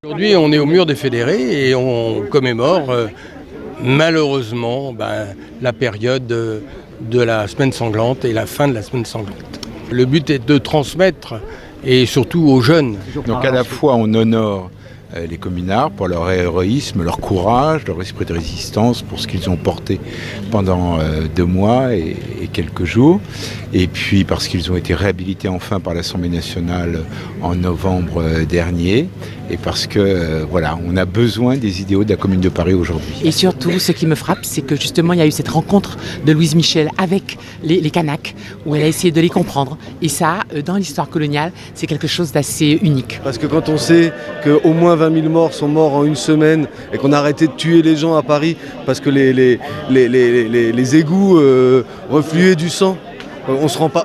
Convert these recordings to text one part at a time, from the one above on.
Aujourd'hui, on est au mur des fédérés et on commémore malheureusement la période de la semaine sanglante et la fin de la semaine sanglante. Le but est de transmettre et surtout aux jeunes. Donc à la fois on honore les communards pour leur héroïsme, leur courage, leur esprit de résistance, pour ce qu'ils ont porté pendant 2 mois et quelques jours, et puis parce qu'ils ont été réhabilités enfin par l'Assemblée nationale en novembre dernier, et parce que on a besoin des idéaux de la Commune de Paris aujourd'hui. Et surtout, ce qui me frappe, c'est que justement, il y a eu cette rencontre de Louise Michel avec les Kanaks, où elle a essayé de les comprendre. Et ça, dans l'histoire coloniale, c'est quelque chose d'assez unique. Parce que quand on sait qu'au moins 20 000 morts sont morts en une semaine et qu'on a arrêté de tuer les gens à Paris parce que les égouts refluaient du sang,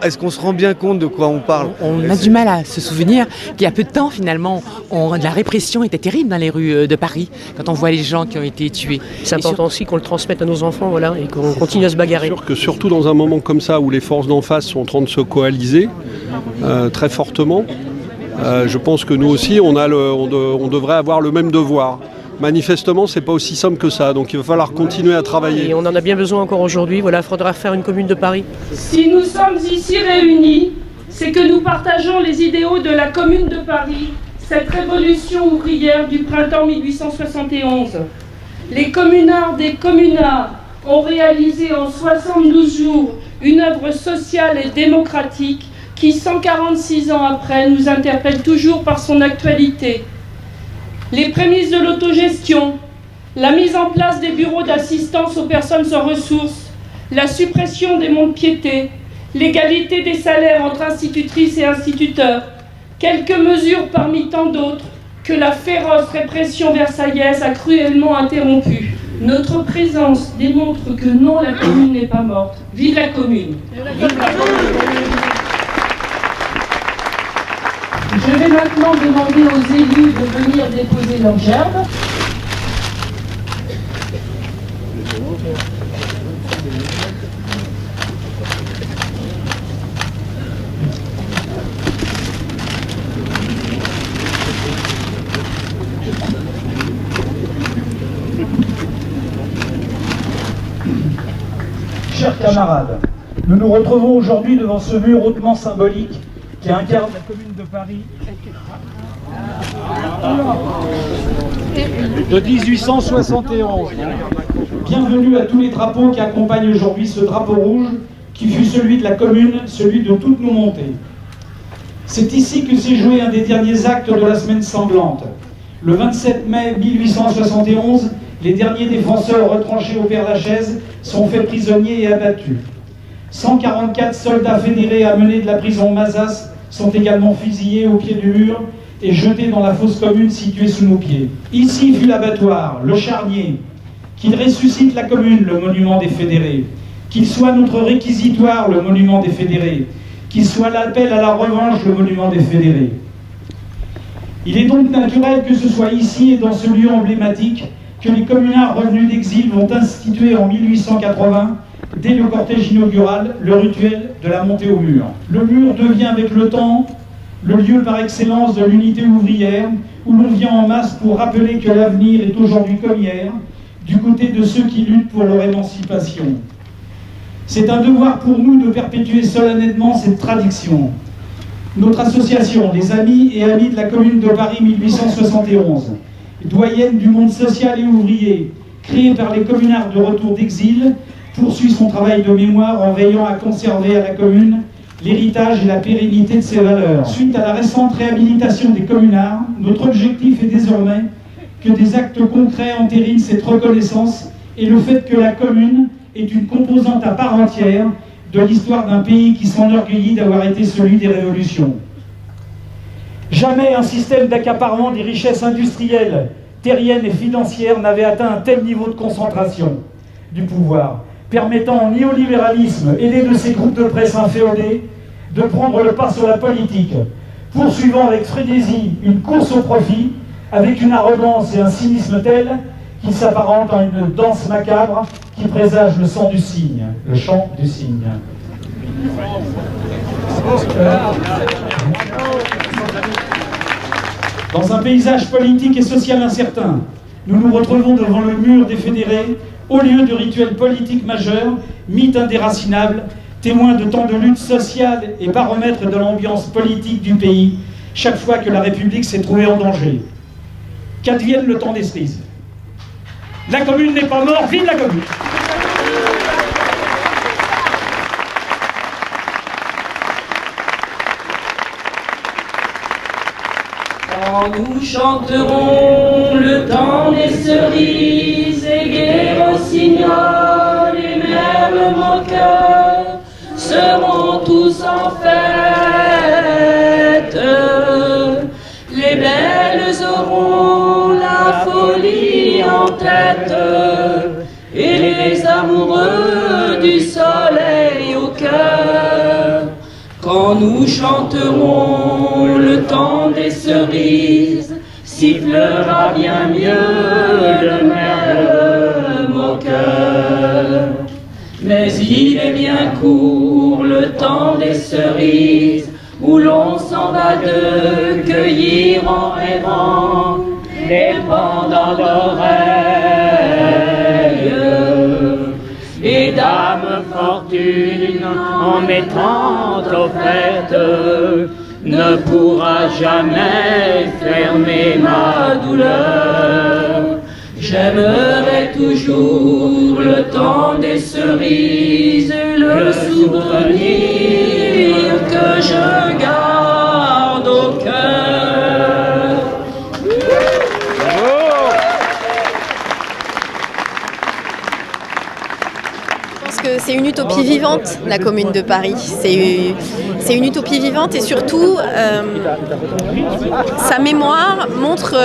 est-ce qu'on se rend bien compte de quoi on parle ? On a du mal à se souvenir qu'il y a peu de temps, finalement, la répression était terrible dans les rues de Paris, quand on voit les gens qui ont été tués. C'est important aussi qu'on le transmette à nos enfants, et qu'on continue à se bagarrer. C'est sûr que surtout dans un moment comme ça, où les forces d'en face sont en train de se coaliser très fortement, je pense que nous aussi, on devrait avoir le même devoir. Manifestement, c'est pas aussi simple que ça, donc il va falloir continuer à travailler. Et on en a bien besoin encore aujourd'hui, il faudra faire une commune de Paris. Si nous sommes ici réunis, c'est que nous partageons les idéaux de la Commune de Paris, cette révolution ouvrière du printemps 1871. Les communards des communards ont réalisé en 72 jours une œuvre sociale et démocratique qui, 146 ans après, nous interpelle toujours par son actualité. Les prémices de l'autogestion, la mise en place des bureaux d'assistance aux personnes sans ressources, la suppression des mont-de-piété, l'égalité des salaires entre institutrices et instituteurs, quelques mesures parmi tant d'autres que la féroce répression versaillaise a cruellement interrompues. Notre présence démontre que non, la commune n'est pas morte. Vive la commune! Vive la commune! Je vais maintenant demander aux élus de venir déposer leurs gerbes. Chers camarades, nous nous retrouvons aujourd'hui devant ce mur hautement symbolique qui incarne la commune de Paris de 1871. Bienvenue à tous les drapeaux qui accompagnent aujourd'hui ce drapeau rouge qui fut celui de la commune, celui de toutes nos montées. C'est ici que s'est joué un des derniers actes de la semaine sanglante. Le 27 mai 1871, les derniers défenseurs retranchés au Père-Lachaise sont faits prisonniers et abattus. 144 soldats fédérés amenés de la prison Mazas sont également fusillés au pied du mur et jetés dans la fosse commune située sous nos pieds. Ici fut l'abattoir, le charnier, qu'il ressuscite la commune, le monument des fédérés, qu'il soit notre réquisitoire, le monument des fédérés, qu'il soit l'appel à la revanche, le monument des fédérés. Il est donc naturel que ce soit ici et dans ce lieu emblématique que les communards revenus d'exil vont instituer en 1880, dès le cortège inaugural, le rituel de la montée au mur. Le mur devient avec le temps le lieu par excellence de l'unité ouvrière, où l'on vient en masse pour rappeler que l'avenir est aujourd'hui comme hier, du côté de ceux qui luttent pour leur émancipation. C'est un devoir pour nous de perpétuer solennellement cette tradition. Notre association, les Amis et Amis de la Commune de Paris 1871, doyenne du monde social et ouvrier, créée par les communards de retour d'exil, poursuit son travail de mémoire en veillant à conserver à la commune l'héritage et la pérennité de ses valeurs. Suite à la récente réhabilitation des communards, notre objectif est désormais que des actes concrets entérinent cette reconnaissance et le fait que la commune est une composante à part entière de l'histoire d'un pays qui s'enorgueillit d'avoir été celui des révolutions. Jamais un système d'accaparement des richesses industrielles, terriennes et financières n'avait atteint un tel niveau de concentration du pouvoir, permettant au néolibéralisme, aidé de ces groupes de presse inféodés, de prendre le pas sur la politique, poursuivant avec frénésie une course au profit, avec une arrogance et un cynisme tel qu'il s'apparente à une danse macabre qui présage le sang du cygne, le chant du cygne. Dans un paysage politique et social incertain, nous nous retrouvons devant le mur des fédérés, au lieu de rituels politiques majeurs, mythes indéracinables, témoins de tant de luttes sociales et baromètres de l'ambiance politique du pays, chaque fois que la République s'est trouvée en danger. Qu'advienne le temps des cerises. La commune n'est pas morte, vive la commune! Quand nous chanterons le temps des cerises et gai rossignols et merles moqueurs seront tous en fête. Les belles auront la folie en tête et les amoureux du soleil au cœur. Quand nous chanterons le temps des cerises, sifflera bien mieux le merle moqueur. Mais il est bien court le temps des cerises, où l'on s'en va de cueillir en rêvant les pendants d'oreilles. Et Dame Fortune, en mettant offerte, ne pourra jamais fermer ma douleur. J'aimerai toujours le temps des cerises et le souvenir que je garde au cœur. Je pense que c'est une utopie vivante, la Commune de Paris. C'est une utopie vivante et surtout, sa mémoire montre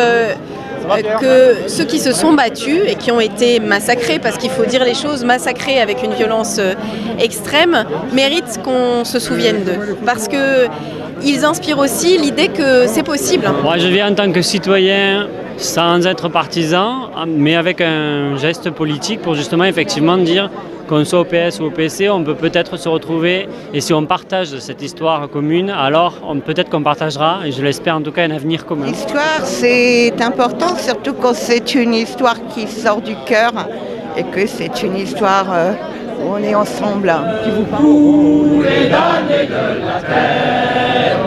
que ceux qui se sont battus et qui ont été massacrés, parce qu'il faut dire les choses, massacrés avec une violence extrême, méritent qu'on se souvienne d'eux. Parce qu'ils inspirent aussi l'idée que c'est possible. Moi, je viens en tant que citoyen, sans être partisan, mais avec un geste politique pour justement effectivement dire qu'on soit au PS ou au PC, on peut peut-être se retrouver, et si on partage cette histoire commune, alors peut-être qu'on partagera, et je l'espère en tout cas, un avenir commun. L'histoire, c'est important, surtout quand c'est une histoire qui sort du cœur, et que c'est une histoire où on est ensemble. Debout les damnés de la terre,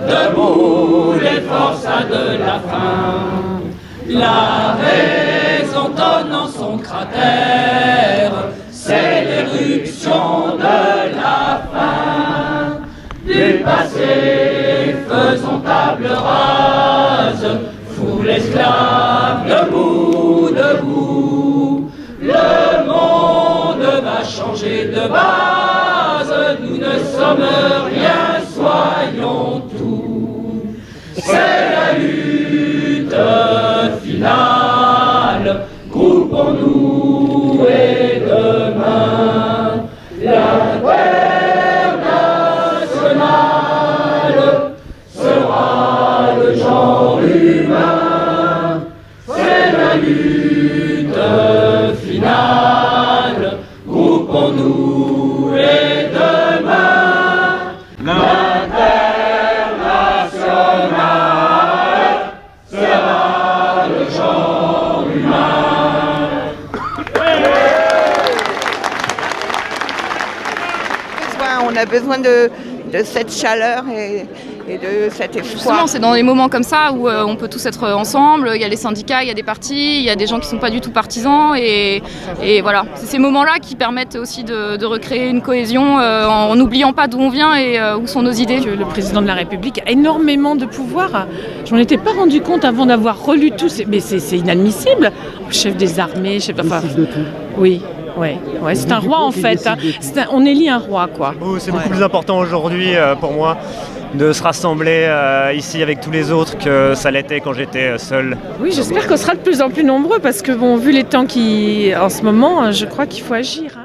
debout les forçats de la faim, la raison donne en son cratère, c'est l'éruption de la fin. Du passé, faisons table rase, fous l'esclave debout, debout. Le monde va changer de base, nous ne sommes rien, soyons tout. C'est la lutte finale, groupons-nous et demain, l'international sera le genre humain. C'est la lutte finale, groupons-nous et demain, l'international sera le genre humain. On a besoin de cette chaleur et de cet espoir. Justement, c'est dans les moments comme ça où on peut tous être ensemble, il y a les syndicats, il y a des partis, il y a des gens qui ne sont pas du tout partisans et voilà. C'est ces moments-là qui permettent aussi de recréer une cohésion en n'oubliant pas d'où on vient et où sont nos idées. Le président de la République a énormément de pouvoir. Je m'en étais pas rendu compte avant d'avoir relu tout, mais c'est inadmissible. Chef des armées, oui. Ouais, c'est un roi en fait. On élit un roi quoi. C'est beaucoup plus important aujourd'hui pour moi de se rassembler ici avec tous les autres que ça l'était quand j'étais seul. Oui, j'espère qu'on sera de plus en plus nombreux parce que bon, vu les temps qui en ce moment, je crois qu'il faut agir.